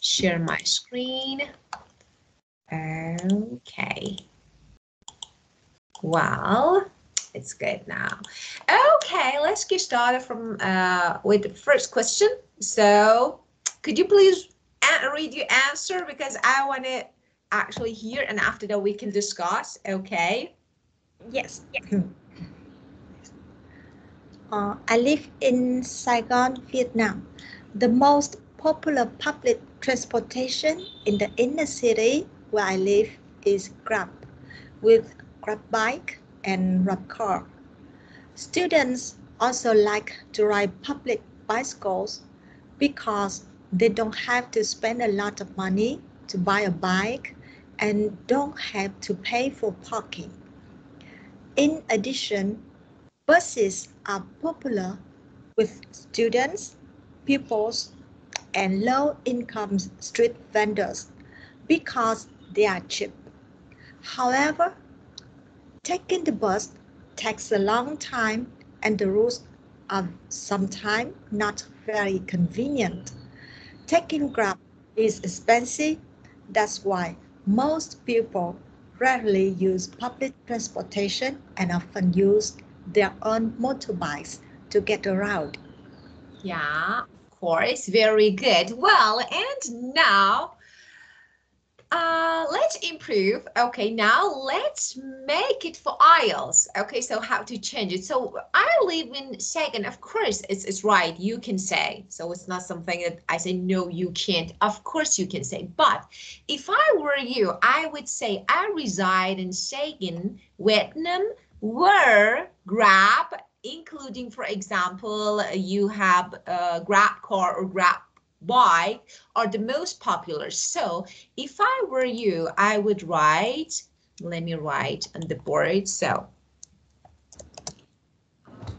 share my screen. Okay. Well, it's good now. Okay, let's get started from with the first question. So, could you please read your answer, because I want to actually hear, and after that we can discuss. Okay. Yes. I live in Saigon, Vietnam. The most popular public transportation in the inner city where I live is Grab, with Grab bike and Grab car. Students also like to ride public bicycles because they don't have to spend a lot of money to buy a bike and don't have to pay for parking. In addition, buses are popular with students, pupils, and low-income street vendors because they are cheap. However, taking the bus takes a long time and the routes are sometimes not very convenient. Taking Grab is expensive. That's why most people rarely use public transportation and often use their own motorbikes to get around. Yeah, of course, very good. Well, and now let's improve. Okay, now let's make it for IELTS. Okay, so how to change it. So I live in second. Of course, it's right. You can say. So it's not something that I say, no, you can't. Of course you can say. But if I were you, I would say I reside in Saigon, Vietnam, where Grab, including, for example, you have a Grab car or Grab bike, are the most popular. So if I were you, I would write, let me write on the board. So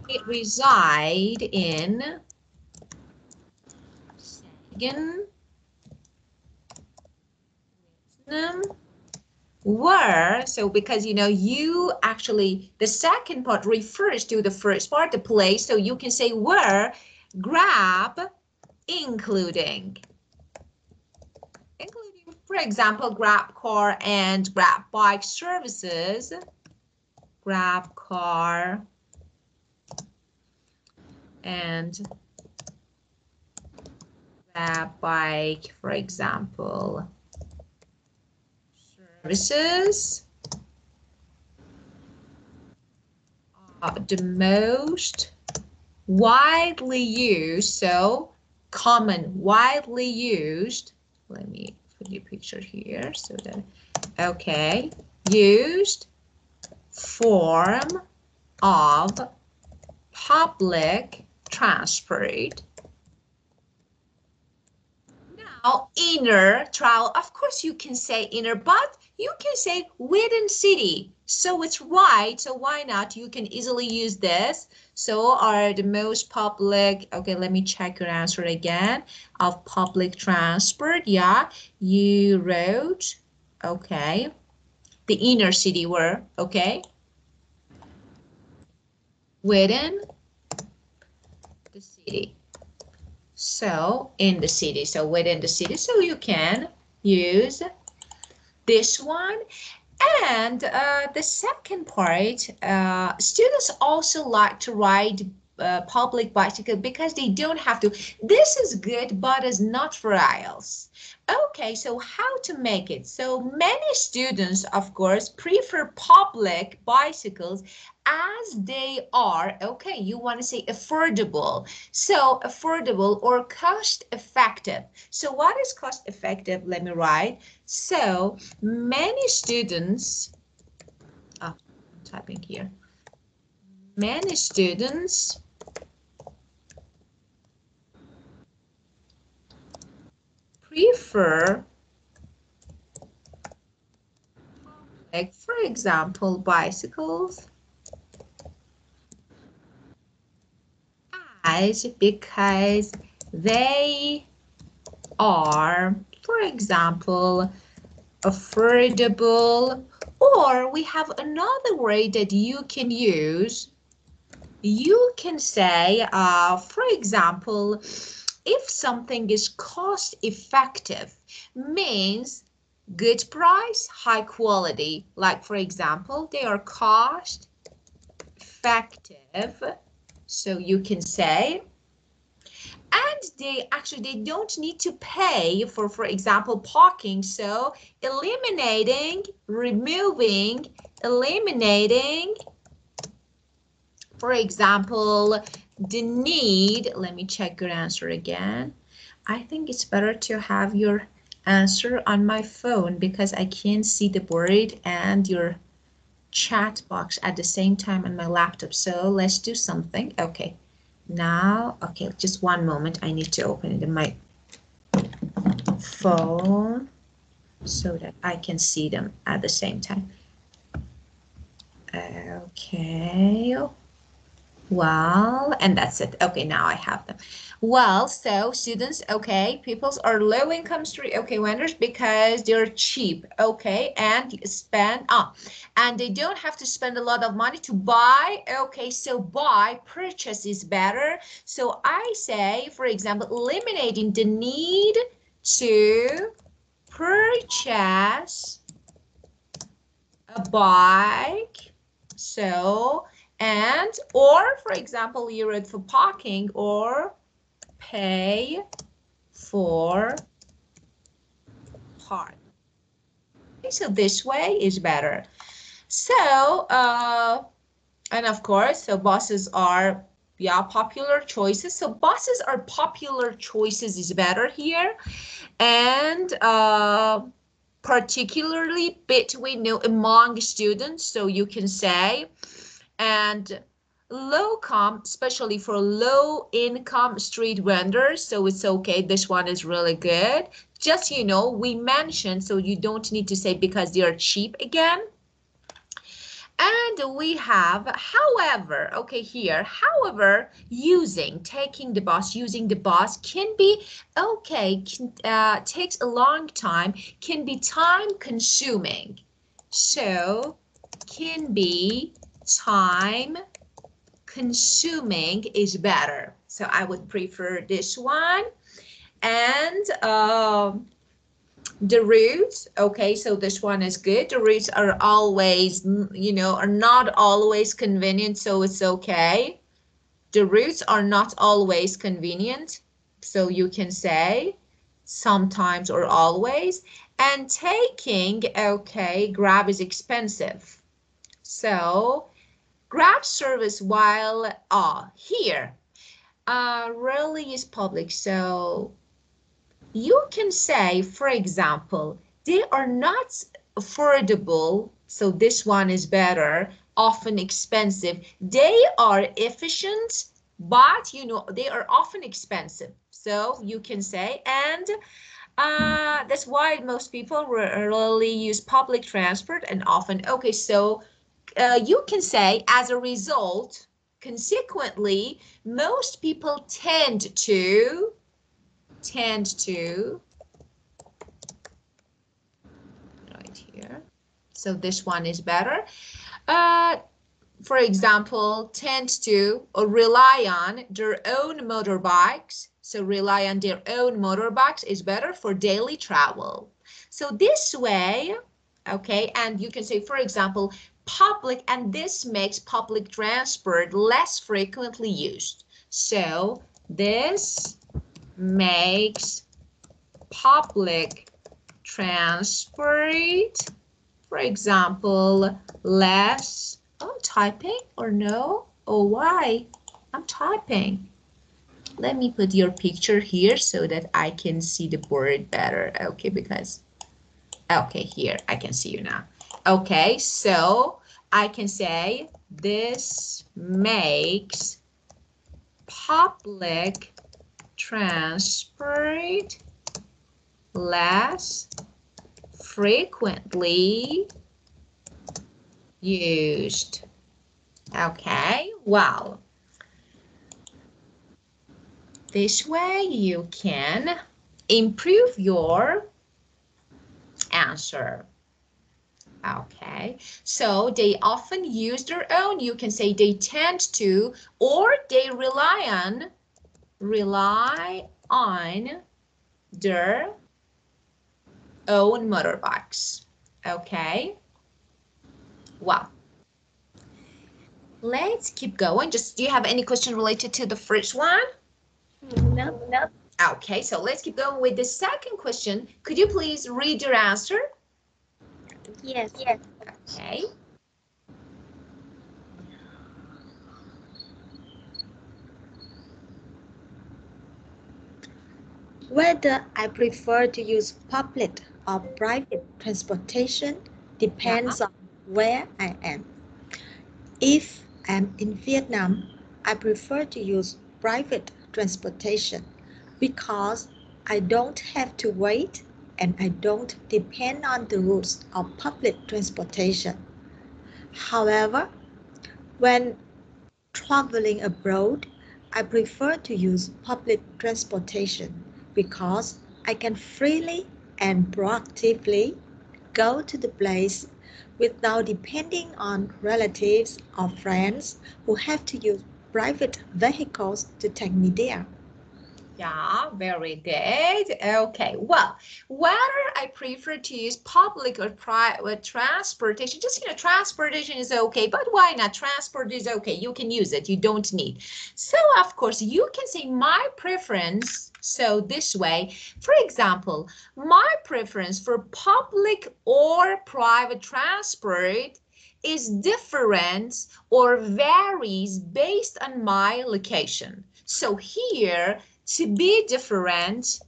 it reside in Saigon, Vietnam, where, so because you know, you actually, the second part refers to the first part, the place, so you can say where Grab, including, for example, Grab car and Grab bike services, Grab car and Grab bike, for example, services are the most widely used, so common, widely used, let me put your picture here so that, okay, used form of public transport. Now, inner travel, of course you can say inner, but you can say within city. So it's right, so why not? You can easily use this. So are the most public, okay, let me check your answer again, of public transport. Yeah, you wrote, okay, the inner city were, okay, within the city. So in the city, so within the city, so you can use this one. And the second part, students also like to ride public bicycle because they don't have to. This is good, but it's not for IELTS. Okay, so how to make it? So many students, of course, prefer public bicycles as they are, okay, you want to say affordable. So affordable or cost effective. So what is cost effective? Let me write. So many students, I'm typing here. Many students prefer, like for example, bicycles as because they are, for example, affordable, or we have another word that you can use. You can say, for example, if something is cost effective, means good price, high quality. Like for example, they are cost effective. So you can say, and they don't need to pay for example, parking. So eliminating, for example, the need. Let me check your answer again. I think it's better to have your answer on my phone because I can't see the board and your chat box at the same time on my laptop. So let's do something. Okay, now, okay, just one moment. I need to open it in my phone so that I can see them at the same time. Okay. Well, and that's it. Okay, now I have them. Well, so students, okay, peoples are low income street, okay, vendors because they're cheap, okay, and spend, and they don't have to spend a lot of money to buy, okay, so purchase is better. So I say, for example, eliminating the need to purchase a bike. So, and, or for example, you read for parking or pay for park. Okay, so this way is better. So, and of course, so buses are, yeah, popular choices. So buses are popular choices is better here. And particularly between, among students, so you can say, and low com, especially for low income street vendors. So it's okay. This one is really good. Just, we mentioned, so you don't need to say because they are cheap again. And we have, however, okay, here, however, taking the bus, using the bus can be, okay, takes a long time, can be time consuming. So, can be time consuming is better. So I would prefer this one. And the routes, okay, so this one is good. The routes are always, are not always convenient, so it's okay. The routes are not always convenient, so you can say sometimes or always. And taking, okay, Grab is expensive. So Grab service while here really is public. So you can say, for example, they are not affordable. So this one is better, often expensive. They are efficient, but they are often expensive. So you can say, and that's why most people really use public transport and often, okay, so you can say as a result, consequently, most people tend to right here. So this one is better. For example, tend to or rely on their own motorbikes. So rely on their own motorbikes is better for daily travel. So this way, okay, and you can say, for example, public, and this makes public transport less frequently used. So this makes public transport, for example, less. Oh, typing or no? Oh, why? I'm typing. Let me put your picture here so that I can see the board better. Okay, because, okay, here, I can see you now. Okay, so I can say this makes public transport less frequently used. Okay, well, this way you can improve your answer. Okay, so they often use their own. You can say they tend to, or they rely on their own motorbikes. Okay. Wow. Let's keep going. Just, do you have any question related to the first one? No. Okay, so let's keep going with the second question. Could you please read your answer? Yes. Okay. Whether I prefer to use public or private transportation depends on where I am. If I'm in Vietnam, I prefer to use private transportation because I don't have to wait and I don't depend on the routes of public transportation. However, when traveling abroad, I prefer to use public transportation because I can freely and proactively go to the place without depending on relatives or friends who have to use private vehicles to take me there. Yeah, very good. Okay, well, whether I prefer to use public or private transportation, just, transportation is okay, but why not? Transport is okay. You can use it. You don't need. So, of course, you can say my preference. So this way, for example, my preference for public or private transport is different or varies based on my location. So here, to be different,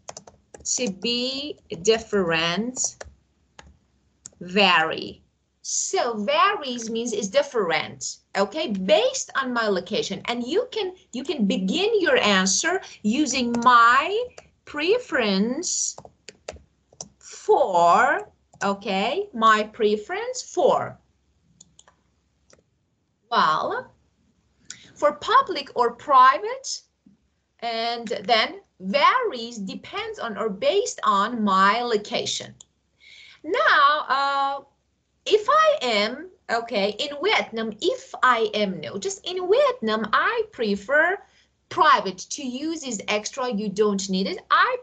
vary. So varies means is different, okay, based on my location. And you can begin your answer using my preference for, okay, my preference for. Well, for public or private, and then varies depends on or based on my location. Now, if I am, okay, in Vietnam, if I am, no, just in Vietnam, I prefer private. To use is extra, you don't need it. I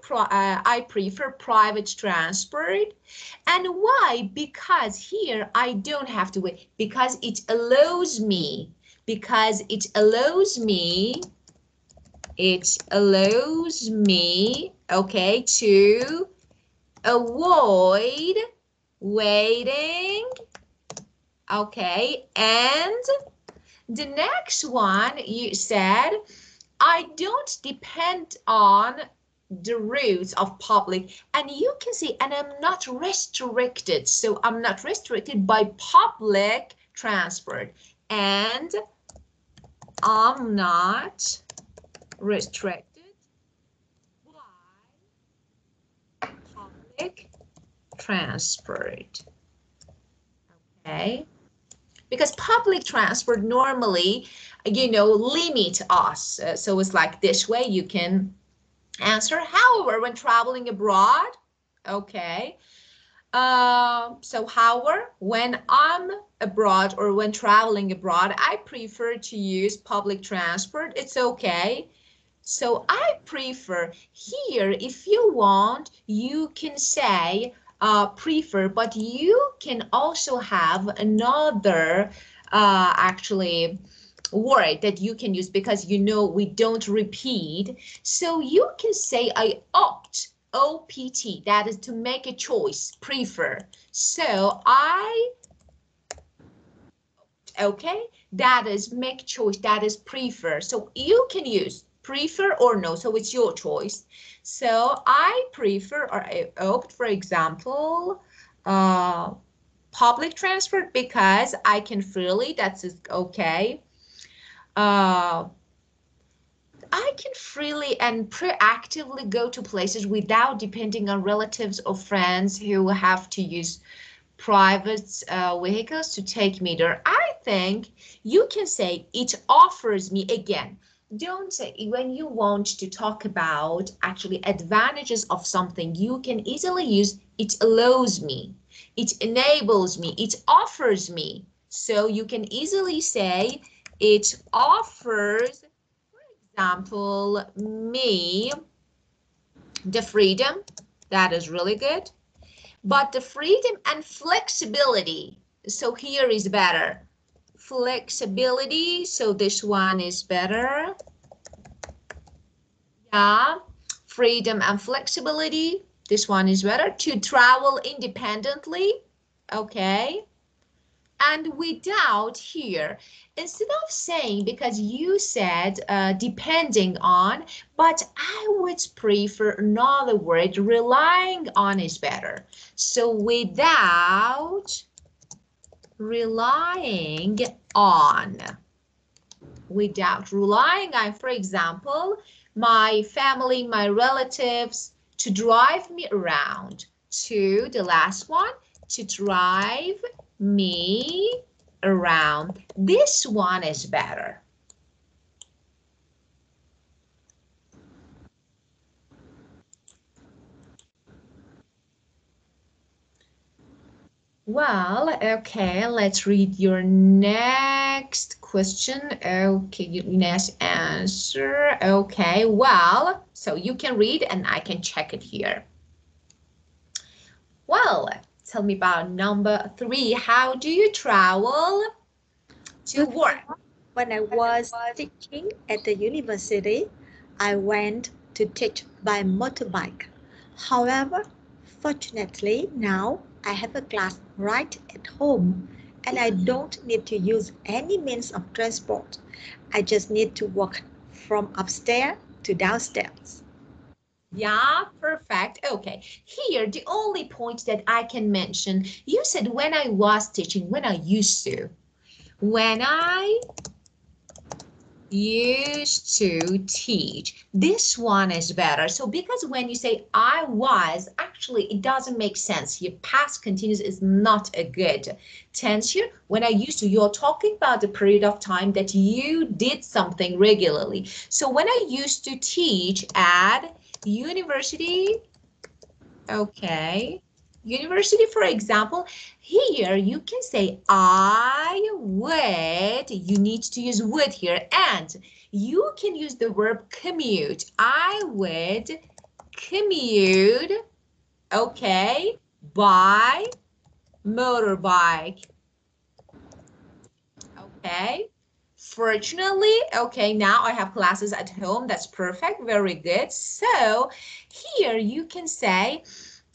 prefer private transport. And why? Because here I don't have to wait, because it allows me, okay, to avoid waiting, okay. And the next one, you said, I don't depend on the routes of public, and you can see, and I'm not restricted, so I'm not restricted by public transport, and I'm not restricted by public transport. Okay, because public transport normally, limit us. So it's like this way you can answer. However, when traveling abroad, okay. So however, when I'm abroad or when traveling abroad, I prefer to use public transport. It's okay. So I prefer here, if you want, you can say prefer, but you can also have another actually word that you can use, because we don't repeat. So you can say I opt, OPT, that is to make a choice, prefer. So okay, that is make choice, that is prefer. So you can use prefer or no, so it's your choice. So I prefer, or I opt, for example, public transport because I can freely, that's okay. I can freely and proactively go to places without depending on relatives or friends who have to use private vehicles to take me there. I think you can say it offers me, again, don't say, when you want to talk about actually advantages of something, you can easily use it allows me, it enables me, it offers me. So you can easily say it offers, for example, me The freedom, that is really good. But the freedom and flexibility, so here is better. Flexibility, so this one is better. Yeah, freedom and flexibility, this one is better. To travel independently, okay. And without here, instead of saying, because you said depending on, but I would prefer another word, relying on is better. So without relying on. Without relying on, for example, my family, my relatives to drive me around. To the last one, to drive me around. This one is better. Well, okay, let's read your next question. Okay, your next answer. Okay, well, so you can read and I can check it here. Well, tell me about number 3. How do you travel to work? When I was teaching at the university, I went to teach by motorbike. However, fortunately now I have a class right at home and I don't need to use any means of transport. I just need to walk from upstairs to downstairs. Yeah, perfect. Okay, here the only point that I can mention, you said when I was teaching, when I used to. When I used to teach, this one is better. So because when you say I was, actually it doesn't make sense. Your past continuous is not a good tense here. When I used to, you're talking about the period of time that you did something regularly. So when I used to teach at university, okay, university, for example, here you can say I would, you need to use would here, and you can use the verb commute. I would commute, okay, by motorbike, okay. Fortunately, okay, now I have classes at home. That's perfect, very good. So here you can say,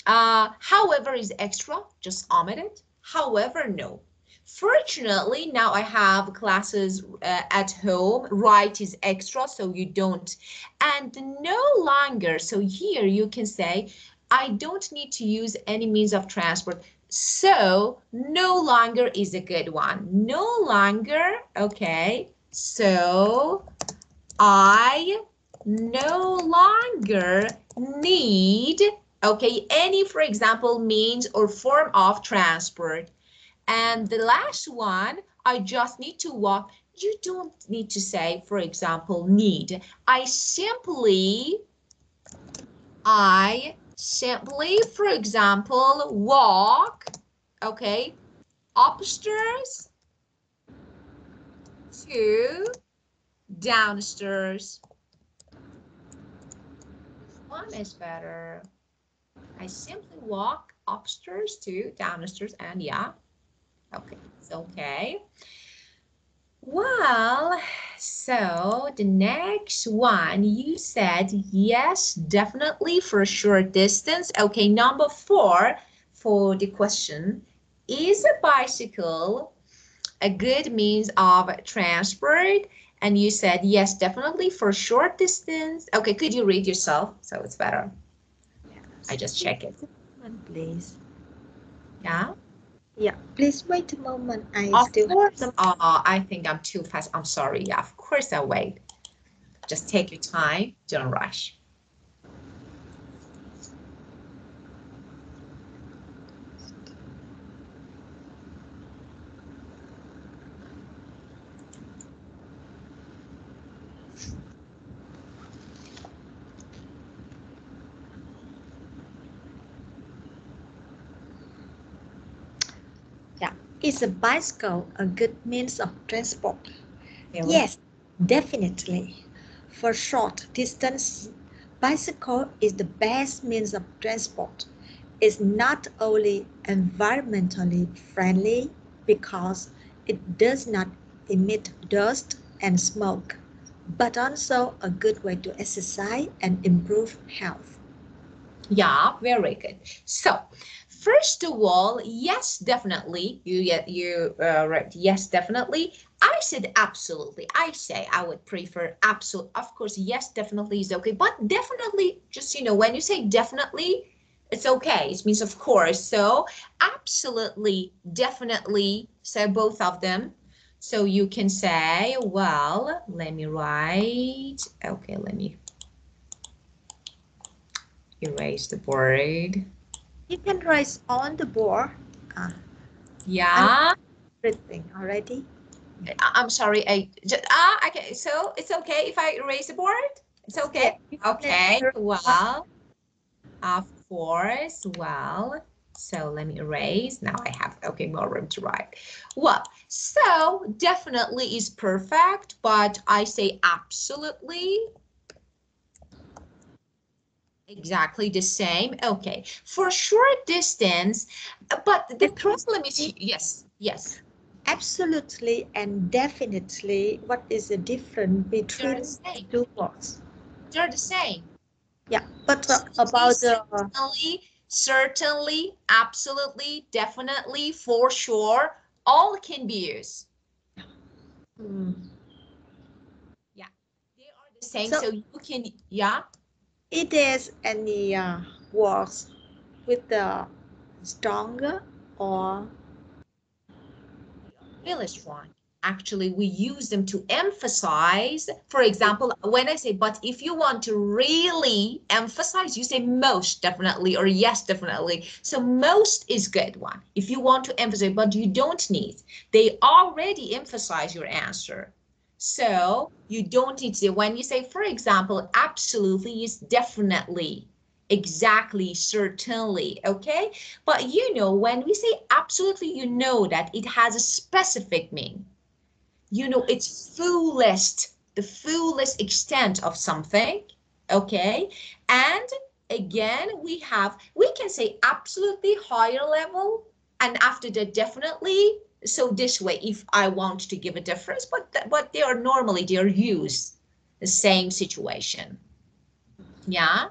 however is extra, just omit it. However, no. Fortunately, now I have classes at home. Right is extra, so you don't. And no longer, so here you can say, I don't need to use any means of transport. So no longer is a good one. No longer, okay. So I no longer need, okay, any, for example, means or form of transport. And the last one, I just need to walk. You don't need to say, for example, need. I simply, for example, walk, okay, upstairs to downstairs. This one is better. I simply walk upstairs to downstairs, and yeah, okay, it's okay. Well, so the next one, you said yes, definitely for a short distance. Okay, number 4 for the question, is a bicycle a good means of transport? And you said yes, definitely for short distance. Okay, could you read yourself so it's better? I just check it. Please. Yeah. Yeah, please wait a moment. I Of still have course. some. I think I'm too fast. I'm sorry. Yeah, of course I'll wait. Just take your time. Don't rush. Yeah, is a bicycle a good means of transport? There we Yes, definitely. For short distance, bicycle is the best means of transport. It's not only environmentally friendly because it does not emit dust and smoke, but also a good way to exercise and improve health. Yeah, very good. So, first of all, yes, definitely. You right. Yes, definitely. I said absolutely. I say I would prefer absolute. Of course, yes, definitely is okay. But definitely, just when you say definitely, it's okay. It means of course. So absolutely, definitely. So both of them. So you can say, well, let me write. Okay, let me erase the board. You can write on the board. Yeah. Everything already. I'm sorry. Okay. So it's okay if I erase the board? It's okay. Yeah, Okay. Well, of course. Well, so let me erase. Now I have, okay, more room to write. Well, so definitely is perfect, but I say absolutely exactly the same. Okay. For short distance, but the problem is, yes, yes. absolutely and definitely. What is the difference They're between the the same. two words? They're the same. Yeah, but about the Certainly, absolutely, definitely, for sure, all can be used. hmm, Yeah, they are the same. so So you can, yeah, it is any words with the stronger or really strong. Actually, we use them to emphasize. For example, when I say, but if you want to really emphasize, you say most definitely or yes, definitely. So most is good one. If you want to emphasize, but you don't need. They already emphasize your answer. So you don't need to say, when you say, for example, absolutely is definitely, exactly, certainly, okay? But when we say absolutely, that it has a specific meaning. It's the fullest extent of something, okay? And again, we can say absolutely higher level, and after that, definitely. So this way, if I want to give a difference, but they are used the same situation. Yeah.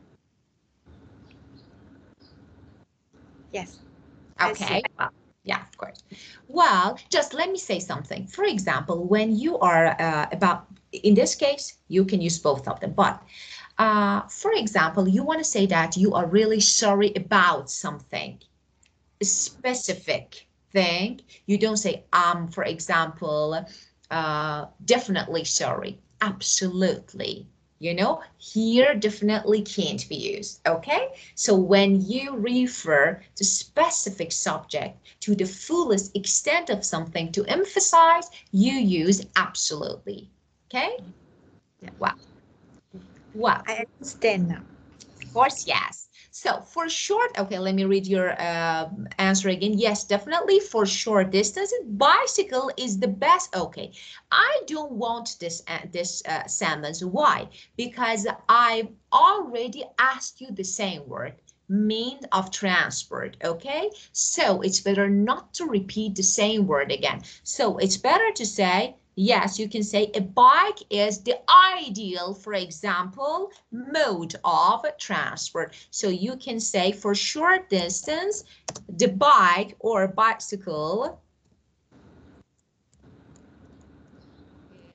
yes, I see. Okay, well, yeah, of course. Well, just let me say something. For example, when you are in this case, you can use both of them. But for example, you want to say that you are really sorry about something, a specific thing. You don't say, for example, definitely sorry, absolutely. Here definitely can't be used, okay? So when you refer to specific subject to the fullest extent of something to emphasize, you use absolutely, okay? Wow. Wow. I understand now. Of course, yes. So for short, okay, let me read your answer again. Yes, definitely for short distances, bicycle is the best. Okay, I don't want this sentence. Why? Because I already asked you the same word, means of transport. Okay, so it's better not to repeat the same word again. So it's better to say, yes, you can say a bike is the ideal, for example, mode of transport. So you can say for short distance, the bike or bicycle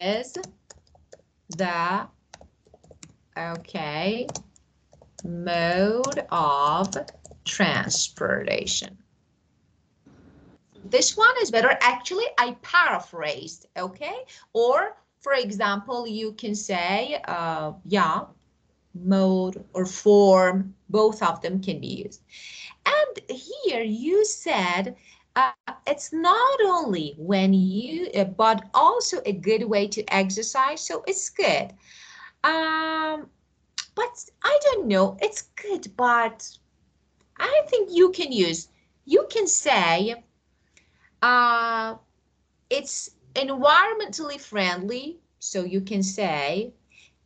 is the, okay, mode of transportation. This one is better. Actually, I paraphrased, okay? Or, for example, you can say, yeah, mode or form, both of them can be used. And here you said it's not only when but also a good way to exercise, so it's good. But I don't know, it's good, but I think you can say uh, it's environmentally friendly, so you can say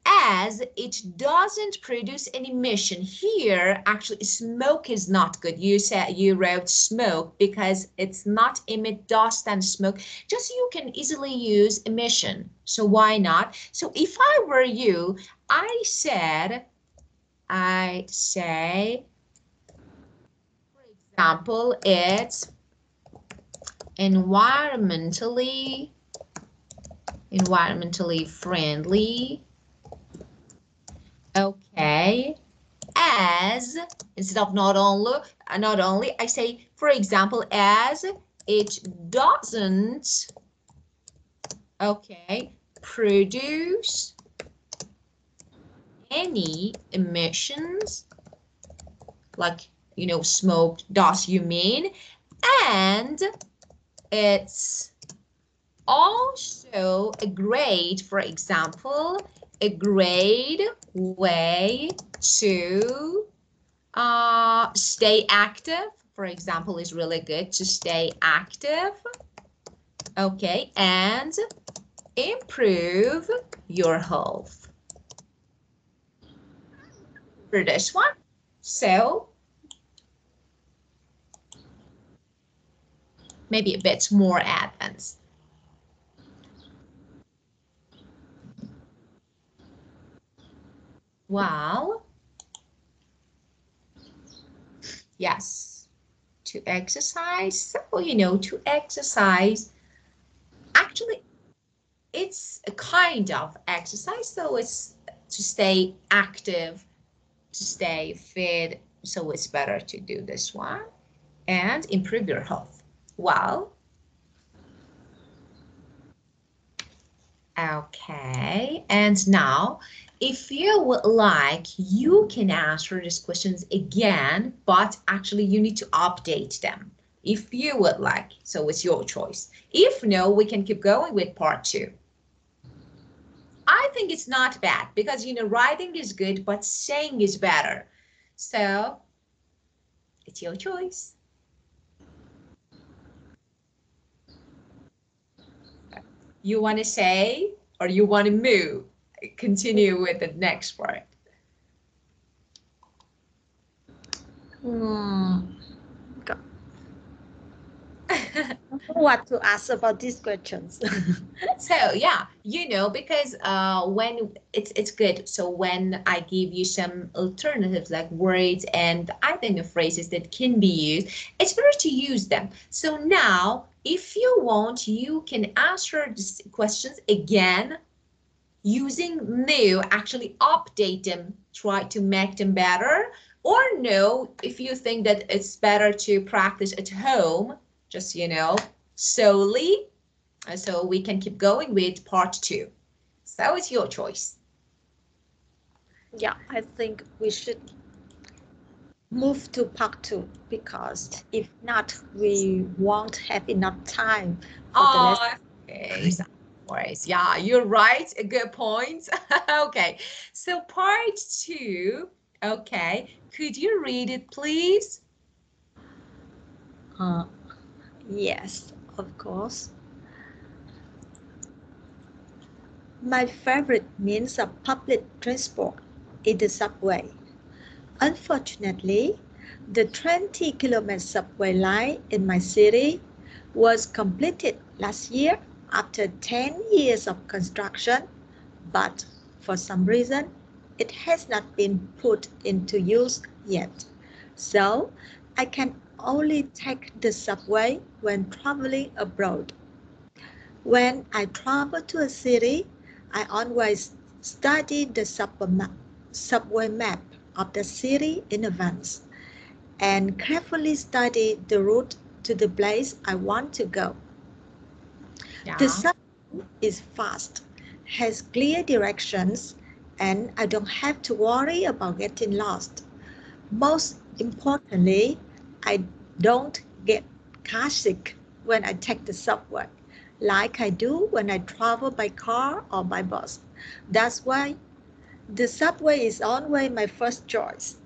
as it doesn't produce an emission. Here, actually, smoke is not good. You said you wrote smoke because it's not emit dust and smoke. Just you can easily use emission. So why not? So if I were you, I'd say, for example, it's environmentally friendly. Okay, as instead of not only, I say, for example, as it doesn't, okay, produce any emissions, like, you know, smoke, dust, you mean, and it's also a great, for example, a great way to stay active. For example, is really good to stay active. Okay, and improve your health. For this one, so maybe a bit more advanced. Well, yes, to exercise. So, you know, to exercise, actually, it's a kind of exercise. So it's to stay active, to stay fit. So it's better to do this one and improve your health. Well, okay. And now, if you would like, you can answer these questions again, but actually you need to update them if you would like. So it's your choice. If no, we can keep going with part 2. I think it's not bad because, you know, writing is good, but saying is better. So it's your choice. You want to say or you want to move? Continue with the next part. What to ask about these questions? So yeah, you know, because when it's good. So when I give you some alternatives like words and I think of phrases that can be used, it's better to use them. So now, if you want, you can answer these questions again using new, actually update them, try to make them better, or no, if you think that it's better to practice at home, just, you know, solely, so we can keep going with part 2. So it's your choice. Yeah, I think we should move to part 2 because if not, we won't have enough time for the lesson. Okay, so, yeah, you're right. A good point. Okay, so part 2. Okay, could you read it, please? Yes, of course. My favorite means of public transport is the subway. Unfortunately, the 20-kilometer subway line in my city was completed last year after 10 years of construction, but for some reason, it has not been put into use yet. So I can only take the subway when traveling abroad. When I travel to a city, I always study the subway map of the city in advance and carefully study the route to the place I want to go. Yeah. The subway is fast, has clear directions, and I don't have to worry about getting lost. Most importantly, I don't get car sick when I take the subway, like I do when I travel by car or by bus. That's why the subway is always my first choice.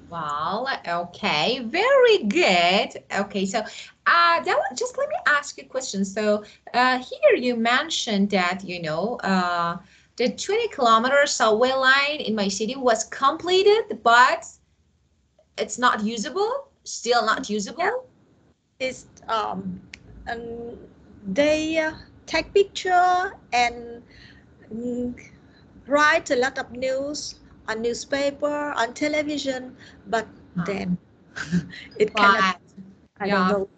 Well, okay, very good. Okay, so just let me ask you a question. So here you mentioned that, you know, The 20-kilometer subway line in my city was completed, but it's not usable. Still not usable. Yeah. It's they take picture and write a lot of news on newspaper, on television, but then it cannot. I don't Yeah, know.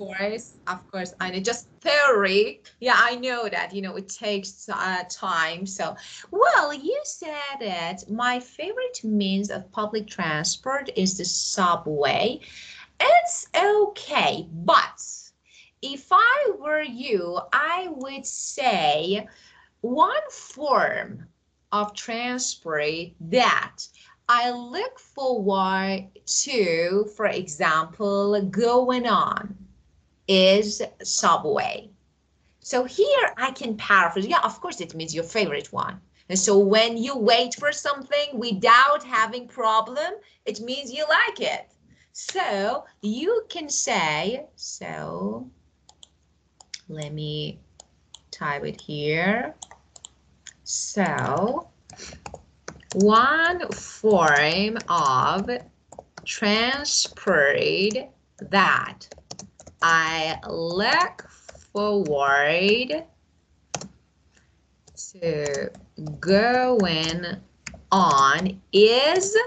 of course, I know, just theory. Yeah, I know that, it takes time. So, well, you said it. My favorite means of public transport is the subway. It's okay, but if I were you, I would say one form of transport that I look forward to, for example, going on is subway. So here I can paraphrase. Yeah, of course it means your favorite one. And so when you wait for something without having problem, it means you like it. So you can say, so let me type it here. So one form of transport that I look forward to going on is, it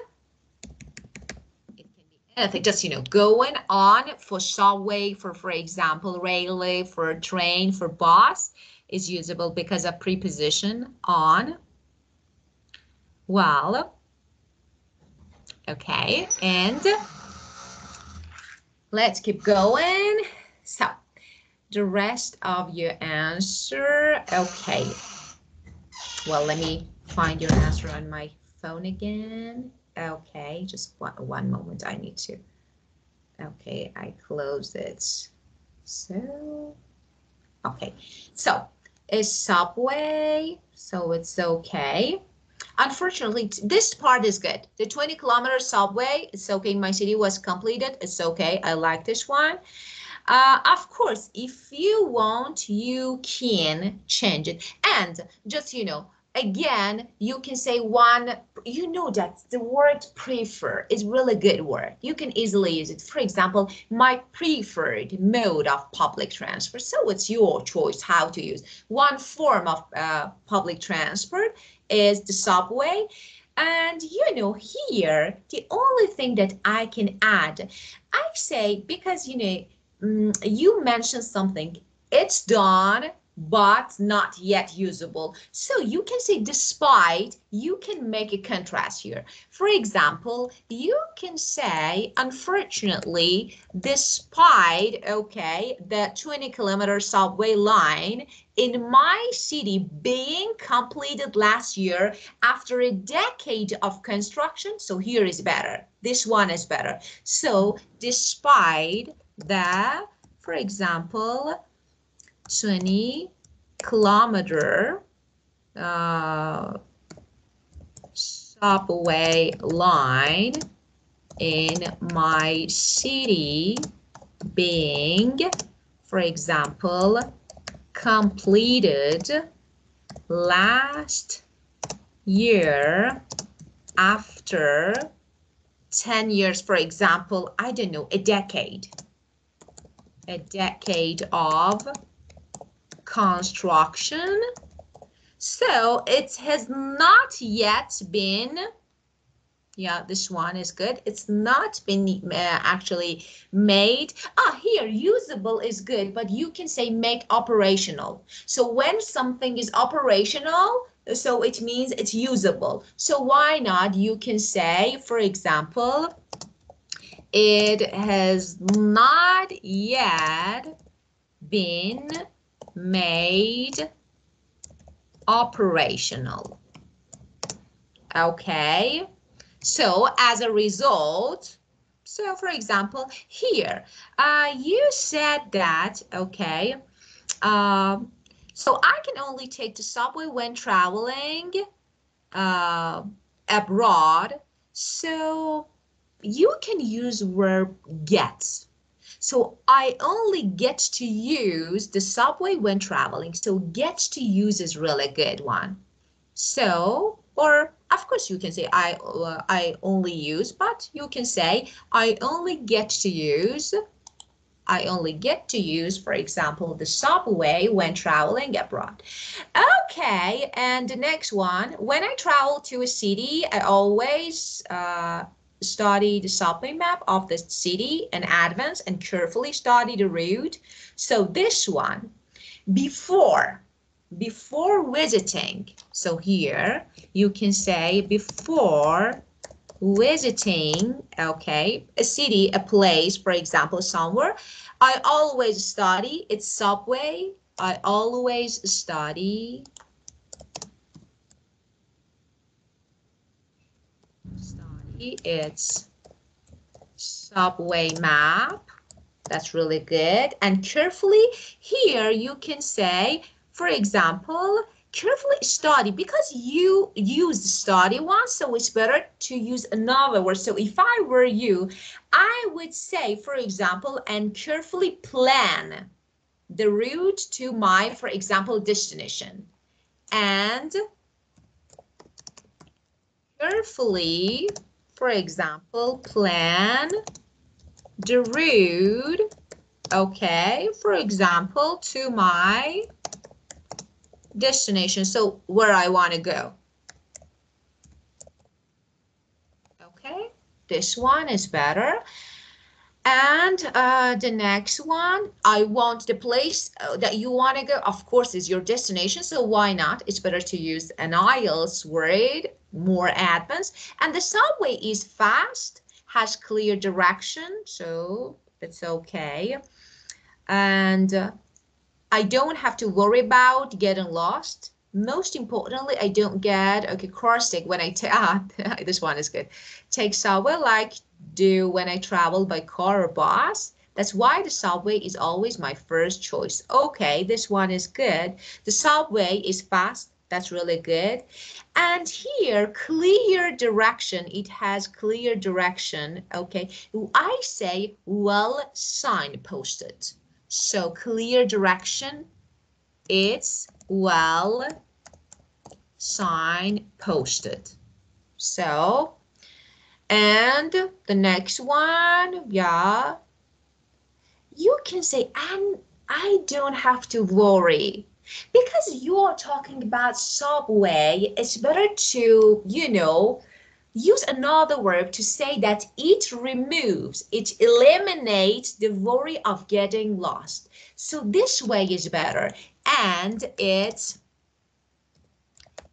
can be anything, just, going on for subway, for example, railway, for train, for bus is usable because of preposition on. Well, okay, and let's keep going. So the rest of your answer, okay. Well, let me find your answer on my phone again. Okay, just one moment, I need to. Okay, I closed it. So, okay, so is subway, so it's okay. Unfortunately, this part is good. The 20-kilometer subway, it's okay. My city was completed. It's okay. I like this one. Of course, if you want, you can change it. And just, again, you can say one, that the word prefer is really good word. You can easily use it. For example, my preferred mode of public transport. So it's your choice how to use. One form of public transport is the subway. And here, the only thing that I can add, I say, because you mentioned something, it's done but not yet usable. So you can say despite, you can make a contrast here. For example, you can say, unfortunately, despite, okay, the 20-kilometer subway line in my city being completed last year after a decade of construction, so here is better. This one is better. So despite the, for example, 20-kilometer subway line in my city being, for example, completed last year after 10 years, for example, I don't know, a decade of construction. So it has not yet been, yeah, this one is good. It's not been actually made. Here, usable is good, but you can say make operational. So when something is operational, so it means it's usable. So why not? You can say, for example, it has not yet been made operational. Okay, so as a result, so for example, here, you said that, okay, so I can only take the subway when traveling abroad. So you can use verb get. So I only get to use the subway when traveling. So get to use is really good one. So, or of course you can say I only use, but you can say I only get to use, for example, the subway when traveling abroad. Okay, and the next one, when I travel to a city, I always study the subway map of the city in advance and carefully study the route. So this one, before visiting. So here you can say before visiting, okay, a city, a place, for example, somewhere, I always study its subway. I always study its subway map. That's really good. And carefully, here you can say, for example, carefully study, because you used study once, so it's better to use another word. So if I were you, I would say, for example, and carefully plan the route to my, for example, destination. And carefully, for example, plan the route, okay, for example, to my destination, so where I want to go. Okay, this one is better. And the next one, I want the place that you want to go, of course, is your destination, so why not? It's better to use an IELTS word, more advanced. And the subway is fast, has clear direction, so it's okay. And I don't have to worry about getting lost. Most importantly, I don't get, okay, car sick when I this one is good. Take subway like do when I travel by car or bus. That's why the subway is always my first choice. Okay, this one is good. The subway is fast. That's really good. And here, clear direction. It has clear direction. Okay, I say well signposted. So clear direction, it's well signposted. So, and the next one, yeah, you can say, and I don't have to worry. Because you're talking about subway, it's better to, use another verb to say that it removes, it eliminates the worry of getting lost. So this way is better. And it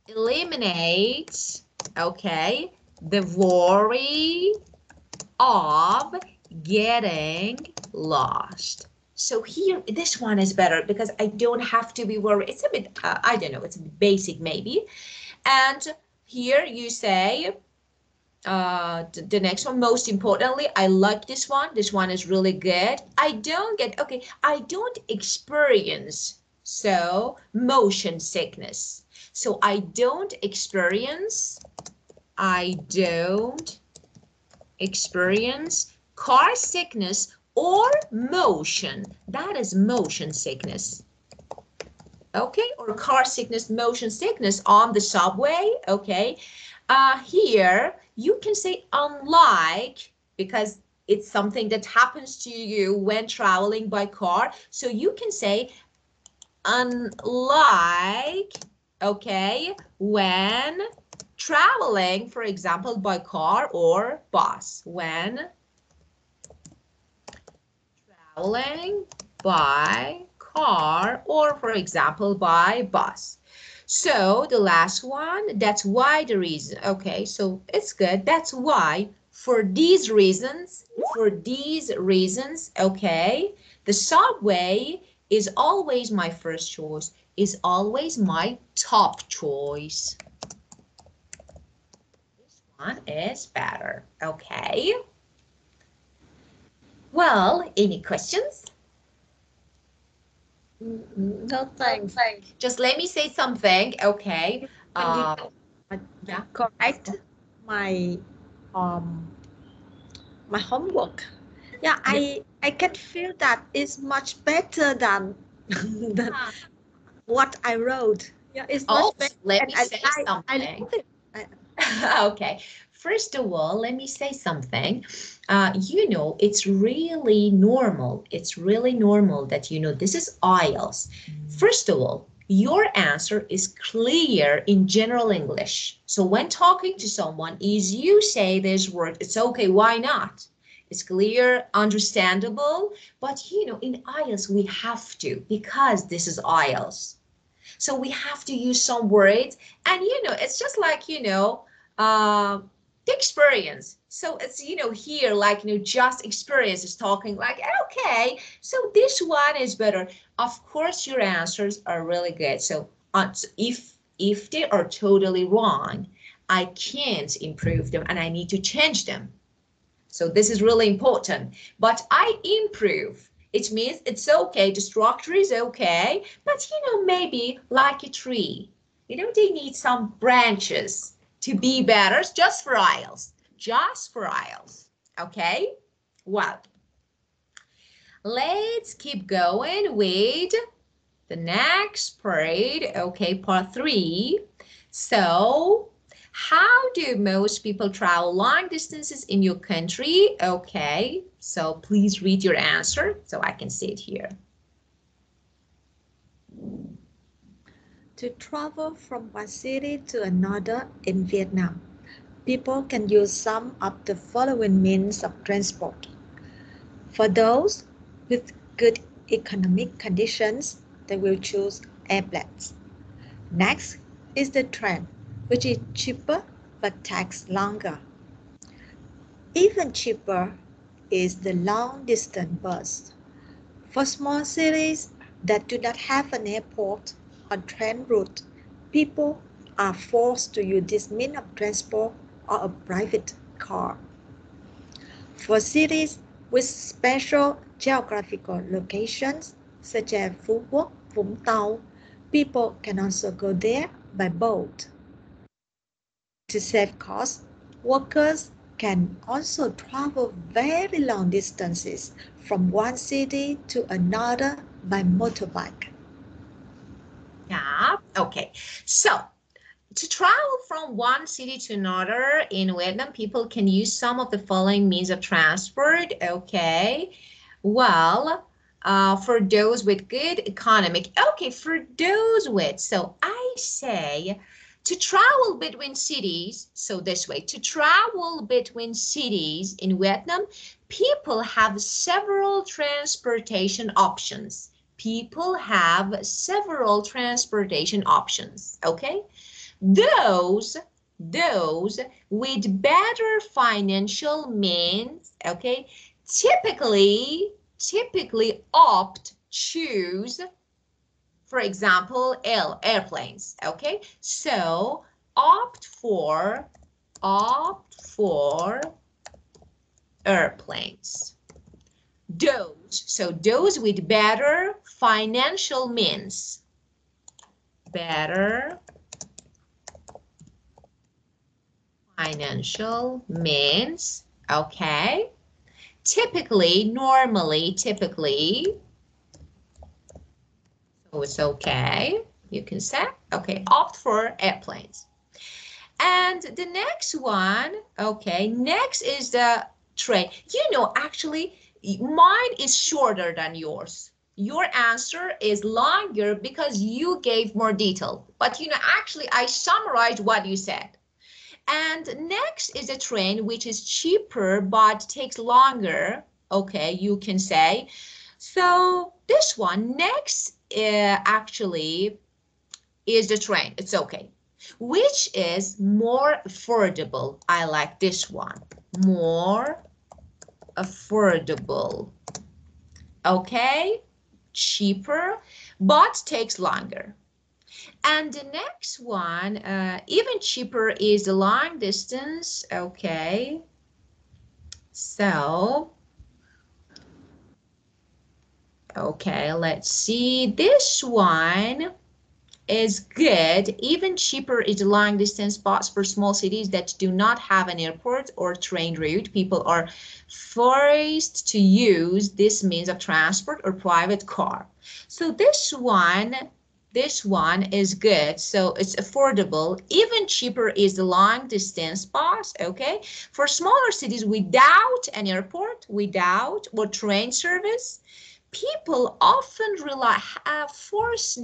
eliminates, okay, the worry of getting lost. So here, this one is better because I don't have to be worried. It's a bit, I don't know, it's a bit basic maybe. And here you say, the next one, most importantly, I like this one. This one is really good. I don't experience, so motion sickness. So I don't experience car sickness or motion. That is motion sickness. Okay, or car sickness, motion sickness on the subway. Okay, here you can say unlike, because it's something that happens to you when traveling by car. So you can say unlike, okay, when traveling, for example, by car or bus. When traveling by car or, for example, by bus. So the last one, that's why the reason, okay, so it's good. That's why, for these reasons, okay, the subway is always my first choice, is always my top choice. This one is better, okay. Well, any questions? No thanks. Just let me say something, okay? Yeah. Correct. My my homework. Yeah, I can feel that it's much better than what I wrote. Yeah, it's much Oh, better, let and me say I something. love it. Okay, first of all, let me say something. You know, it's really normal. It's really normal that, you know, this is IELTS. First of all, your answer is clear in general English. So when talking to someone, is you say this word, it's okay, why not? It's clear, understandable, but you know, in IELTS, we have to, because this is IELTS. So we have to use some words, and you know, it's just like, you know, the experience. So it's, you know, here, like, you know, just experience is talking like, okay, so this one is better. Of course, your answers are really good. So if they are totally wrong, I can't improve them and I need to change them. So this is really important. But I improve. It means it's okay. The structure is okay. But, you know, maybe like a tree, you know, they need some branches to be better just for IELTS. Just for IELTS. Okay? Well, let's keep going with the next part. Okay, part 3. So, how do most people travel long distances in your country? Okay, so please read your answer so I can see it here. To travel from one city to another in Vietnam, people can use some of the following means of transport. For those with good economic conditions, they will choose airplanes. Next is the train, which is cheaper but takes longer. Even cheaper is the long-distance bus. For small cities that do not have an airport or train route, people are forced to use this means of transport or a private car. For cities with special geographical locations, such as Phú Quốc, Vũng Tàu, people can also go there by boat. To save costs, workers can also travel very long distances from one city to another by motorbike. Yeah, okay. So, to travel from one city to another in Vietnam, people can use some of the following means of transport. Okay, well, for those with good economic, okay, for those with, so I say to travel between cities, so this way, to travel between cities in Vietnam, people have several transportation options. People have several transportation options, okay? Those with better financial means, okay, typically choose, for example, airplanes, okay? So opt for airplanes. Those with better financial means, better financial means, okay? Typically, so it's okay. You can say, okay, opt for airplanes. And the next one, okay, next is the train. You know, actually, mine is shorter than yours. Your answer is longer because you gave more detail. But, you know, actually, I summarized what you said. And next is a train, which is cheaper but takes longer. Okay, you can say. So this one next actually is the train. It's okay. Which is more affordable. I like this one. More affordable. Okay, cheaper but takes longer. And the next one, even cheaper, is the long distance. Okay. So, okay, let's see. This one is good. Even cheaper is the long distance bus for small cities that do not have an airport or train route. People are forced to use this means of transport or private car. So this one This one is good, so it's affordable. Even cheaper is the long distance bus, okay? For smaller cities without an airport, without or train service, people often rely, force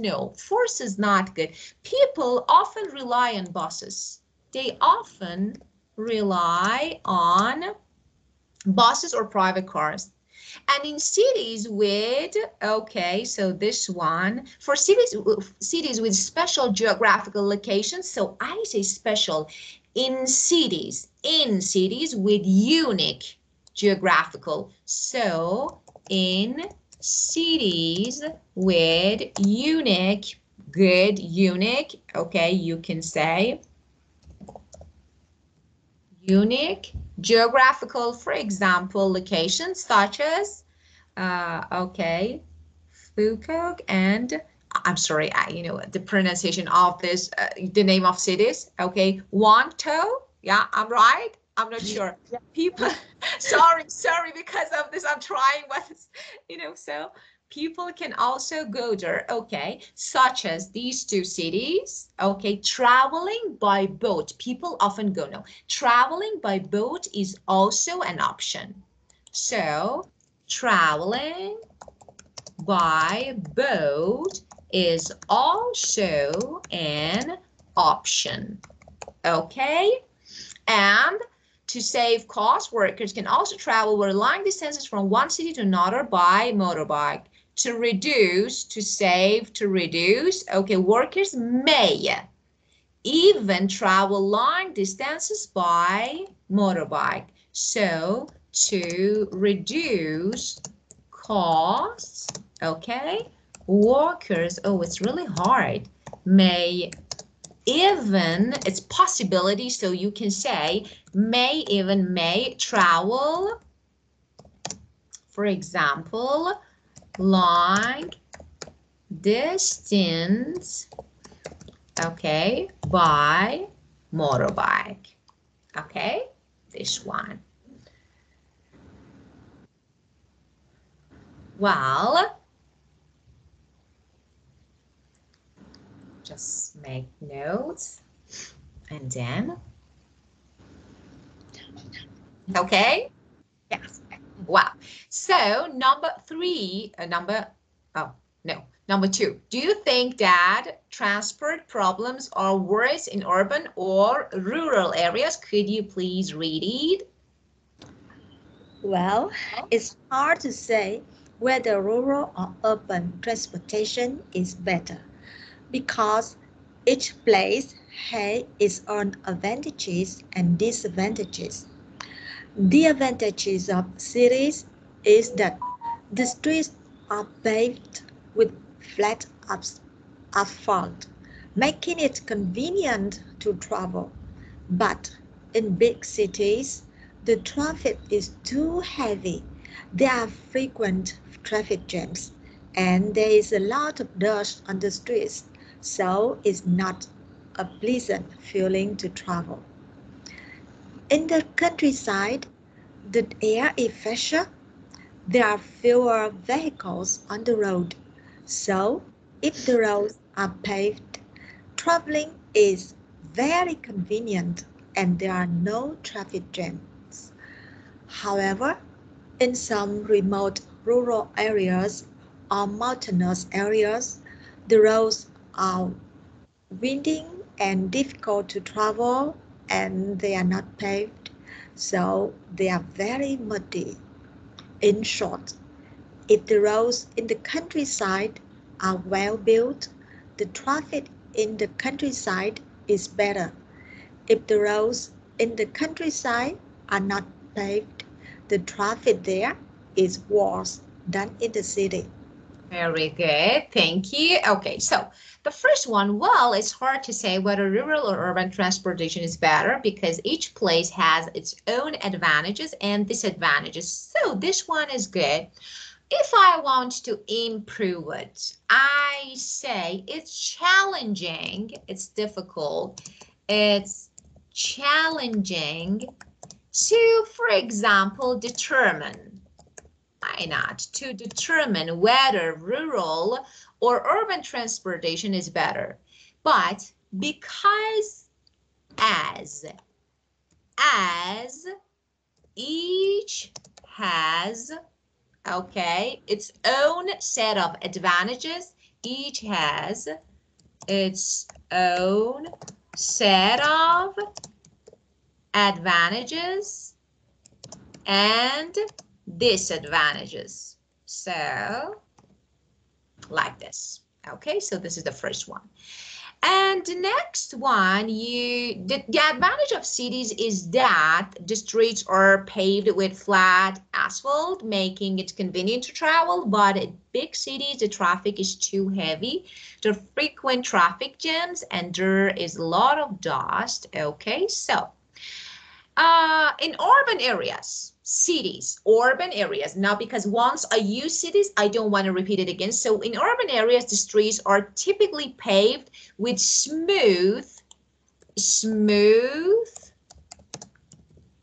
is not good. People often rely on buses. They often rely on buses or private cars. And in cities with, okay, so this one, for cities with special geographical locations, so I say special, in cities with unique geographical, so in cities with unique, good, unique, okay, you can say unique geographical, for example, locations such as, okay, Fukok and, I'm sorry, the pronunciation of this, the name of cities, okay, Wangtou, yeah, I'm right? I'm not sure. People, sorry, because of this, I'm trying, but, so people can also go there, okay, such as these two cities, okay, traveling by boat. People often go, no, traveling by boat is also an option. So, traveling by boat is also an option, okay? And to save costs, workers can also travel over long distances from one city to another by motorbike. To reduce, okay, workers may even travel long distances by motorbike. So to reduce costs, okay, workers, oh, it's really hard, may even, it's possibility, so you can say may travel, for example, long distance, okay, by motorbike, okay, this one. Well, just make notes and then, okay, yes, wow. So number two, do you think that transport problems are worse in urban or rural areas? Could you please read it? Well, it's hard to say whether rural or urban transportation is better because each place has its own advantages and disadvantages. The advantages of cities is that the streets are paved with flat asphalt, making it convenient to travel. But in big cities, the traffic is too heavy. There are frequent traffic jams, and there is a lot of dust on the streets, so it's not a pleasant feeling to travel. In the countryside, the air is fresher. There are fewer vehicles on the road, so if the roads are paved, traveling is very convenient and there are no traffic jams. However, in some remote rural areas or mountainous areas, the roads are winding and difficult to travel and they are not paved, so they are very muddy. In short, if the roads in the countryside are well built, the traffic in the countryside is better. If the roads in the countryside are not paved, the traffic there is worse than in the city. Very good, thank you. Okay, so the first one, well, it's hard to say whether rural or urban transportation is better because each place has its own advantages and disadvantages. So this one is good. If I want to improve it, I say it's challenging, it's difficult, it's challenging to, for example, determine. why not? To determine whether rural or urban transportation is better. But because as each has, okay, its own set of advantages, each has its own set of advantages and disadvantages. So, like this. Okay, so this is the first one. And the next one, the advantage of cities is that the streets are paved with flat asphalt, making it convenient to travel. But in big cities, the traffic is too heavy. There are frequent traffic jams and there is a lot of dust. Okay, so in urban areas, cities, urban areas, now because once I use cities, I don't want to repeat it again. So in urban areas, the streets are typically paved with smooth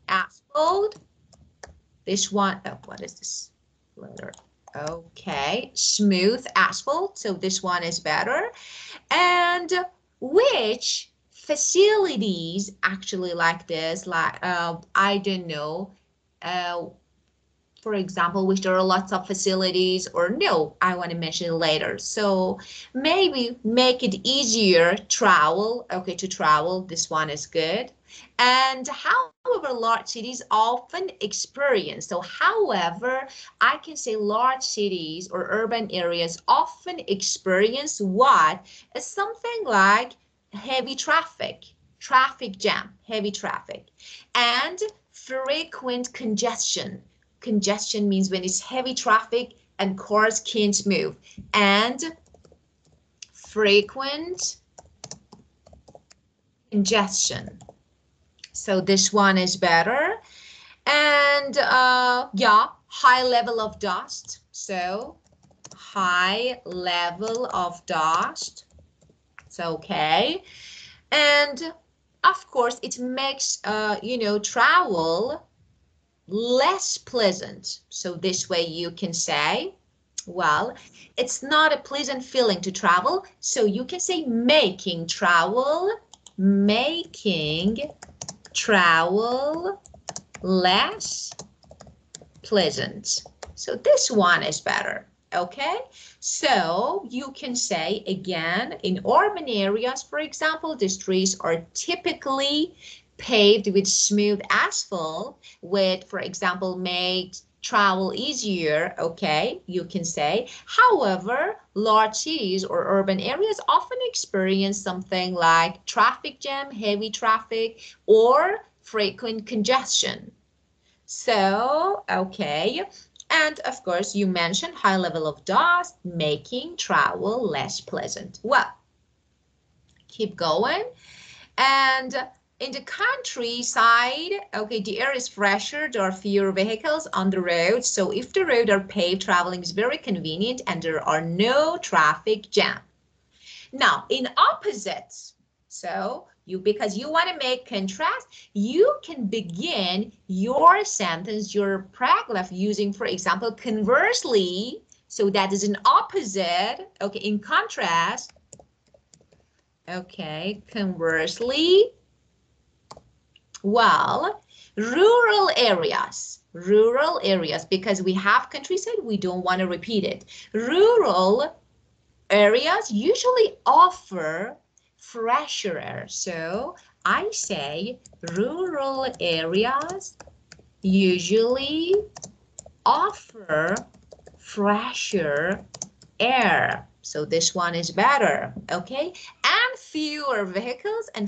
asphalt. This one, oh, what is this letter? Okay, smooth asphalt. So this one is better. And which facilities actually like this, like I don't know, for example, which there are lots of facilities, or no, I want to mention it later. So maybe make it easier travel. Okay, to travel, this one is good. And however, large cities often experience, so however, I can say large cities or urban areas often experience what is something like heavy traffic jam, heavy traffic, and frequent congestion. Congestion means when it's heavy traffic and cars can't move, and frequent congestion. So this one is better. And yeah, high level of dust. So high level of dust. It's okay. And of course, it makes, travel less pleasant. So this way you can say, well, it's not a pleasant feeling to travel. So you can say making travel less pleasant. So this one is better. Okay, so you can say again, in urban areas, for example, the streets are typically paved with smooth asphalt, which, for example, makes travel easier. Okay, you can say. However, large cities or urban areas often experience something like traffic jam, heavy traffic, or frequent congestion. So, okay. And of course, you mentioned high level of dust, making travel less pleasant. Well, keep going. And in the countryside, okay, the air is fresher, there are fewer vehicles on the road. So if the roads are paved, traveling is very convenient and there are no traffic jam. Now, in opposites, so because you want to make contrast, you can begin your sentence, your paragraph using, for example, conversely. So that is an opposite, okay, in contrast. Okay, conversely, well, rural areas, because we have countryside, we don't want to repeat it. Rural areas usually offer fresher air. So I say rural areas usually offer fresher air. So this one is better, okay? And fewer vehicles on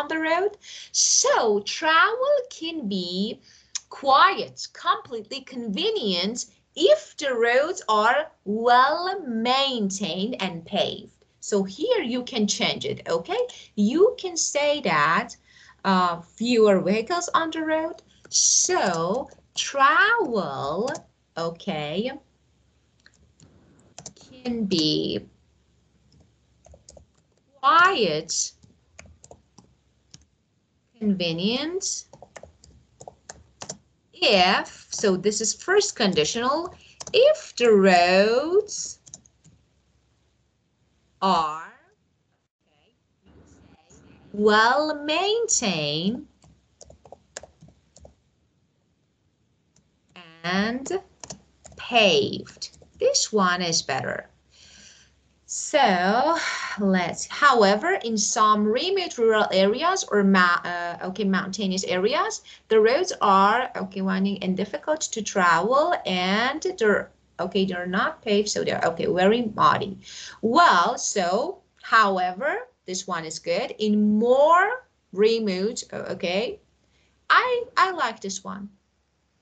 the road. So travel can be quiet, completely convenient if the roads are well maintained and paved. So here you can change it, okay? You can say that fewer vehicles on the road. So travel, okay, can be quiet, convenient if, so this is first conditional, if the roads are well maintained and paved. This one is better. So however, in some remote rural areas or mountainous areas, the roads are winding and difficult to travel, and they're not paved, so they're very muddy. Well, so however, this one is good. In more remote, I like this one.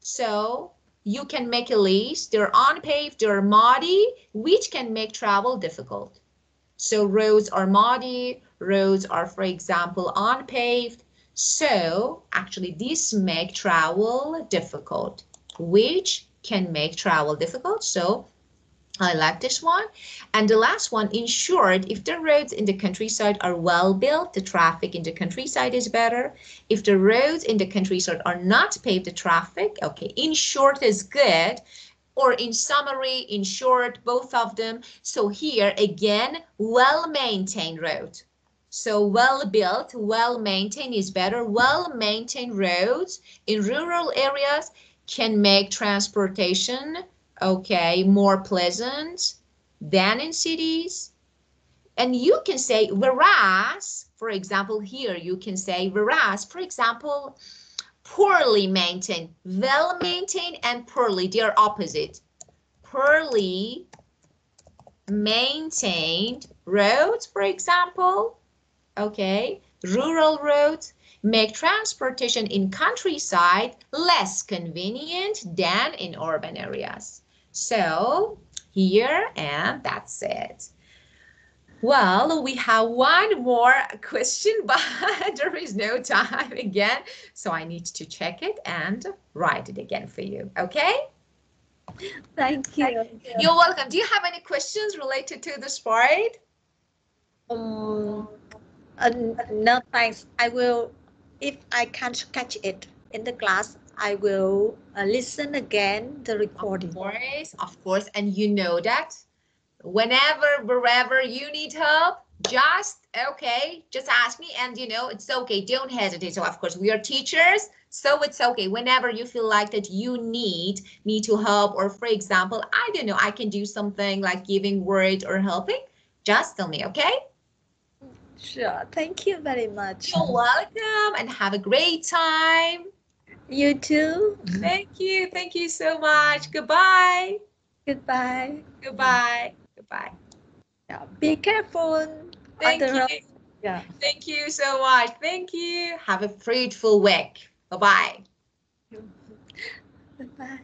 So you can make a list. They're unpaved, they're muddy, which can make travel difficult. So roads are muddy, roads are, for example, unpaved. So actually this make travel difficult, which can make travel difficult. So I like this one. And the last one, in short, if the roads in the countryside are well built, the traffic in the countryside is better. If the roads in the countryside are not paved, the traffic, in short is good. Or in summary, in short, both of them. So here again, well-maintained road. So well-built, well-maintained is better. Well-maintained roads in rural areas can make transportation more pleasant than in cities. And you can say whereas, for example, here you can say whereas, for example, poorly maintained, well maintained and poorly, they are opposite. Poorly maintained roads, for example, rural roads make transportation in countryside less convenient than in urban areas. So here, and that's it. Well, we have one more question, but there is no time again. So I need to check it and write it again for you. Okay? Thank you. You're welcome. Do you have any questions related to this part? No, thanks. I will, if I can't catch it in the class, I will listen again the recording. Of course. And you know that whenever, wherever you need help, just ask me, and it's okay. Don't hesitate. So of course we are teachers, so it's okay. Whenever you feel like that you need me to help, or for example, I don't know, I can do something like giving words or helping, just tell me, okay? Sure. Thank you very much. You're welcome, and have a great time. You too. Thank you. Thank you so much. Goodbye. Goodbye. Goodbye. Goodbye. Yeah, be careful. Thank you. Yeah. Thank you so much. Thank you. Have a fruitful week. Bye-bye. Goodbye.